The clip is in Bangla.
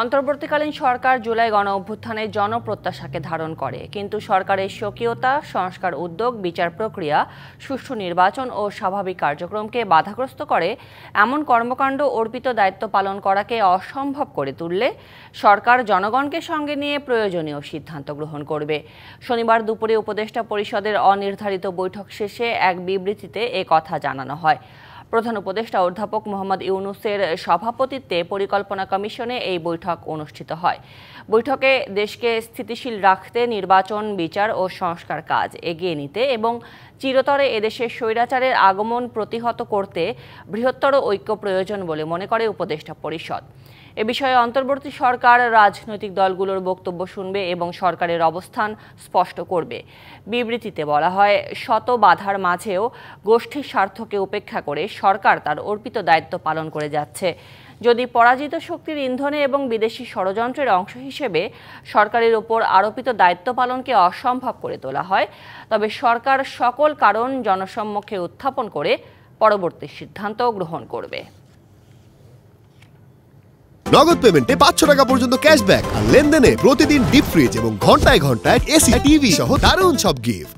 অন্তর্বর্তীকালীন সরকার জুলাই গণঅভ্যুত্থানে জনপ্রত্যাশাকে ধারণ করে, কিন্তু সরকারের স্বকীয়তা, সংস্কার উদ্যোগ, বিচার প্রক্রিয়া, সুষ্ঠু নির্বাচন ও স্বাভাবিক কার্যক্রমকে বাধাগ্রস্ত করে এমন কর্মকাণ্ড অর্পিত দায়িত্ব পালন করাকে অসম্ভব করে তুললে সরকার জনগণকে সঙ্গে নিয়ে প্রয়োজনীয় সিদ্ধান্ত গ্রহণ করবে। শনিবার দুপুরে উপদেষ্টা পরিষদের অনির্ধারিত বৈঠক শেষে এক বিবৃতিতে এ কথা জানানো হয়। প্রধান উপদেষ্টা অধ্যাপক মোহাম্মদ ইউনূসের সভাপতিত্বে পরিকল্পনা কমিশনে এই বৈঠক অনুষ্ঠিত হয়। বৈঠকে দেশকে স্থিতিশীল রাখতে, নির্বাচন, বিচার ও সংস্কার কাজ এগিয়ে নিতে এবং চিরতরে এদেশের স্বৈরাচারের আগমন প্রতিহত করতে বৃহত্তর ঐক্য প্রয়োজন বলে মনে করে উপদেষ্টা পরিষদ। এ বিষয়ে অন্তর্বর্তী সরকার রাজনৈতিক দলগুলোর বক্তব্য শুনবে এবং সরকারের অবস্থান স্পষ্ট করবে। বিবৃতিতে বলা হয়, শত বাধার মাঝেও গোষ্ঠীর স্বার্থকে উপেক্ষা করে সরকার তার অর্পিত দায়িত্ব পালন করে যাচ্ছে। যদি পরাজিত শক্তির ইন্ধনে এবং বিদেশি ষড়যন্ত্রের অংশ হিসেবে সরকারের উপর আরোপিত দায়িত্ব পালনকে অসম্ভব করে তোলা হয়, তবে সরকার সকল কারণ জনসম্মুখে উত্থাপন করে পরবর্তী সিদ্ধান্ত গ্রহণ করবে। নগদ পেমেন্টে 500 টাকা পর্যন্ত ক্যাশব্যাক আর লেনদেনে প্রতিদিন ডিপ ফ্রিজ এবং ঘন্টায় ঘন্টায় এসি, টিভি সহ দারুণ সব গিফট।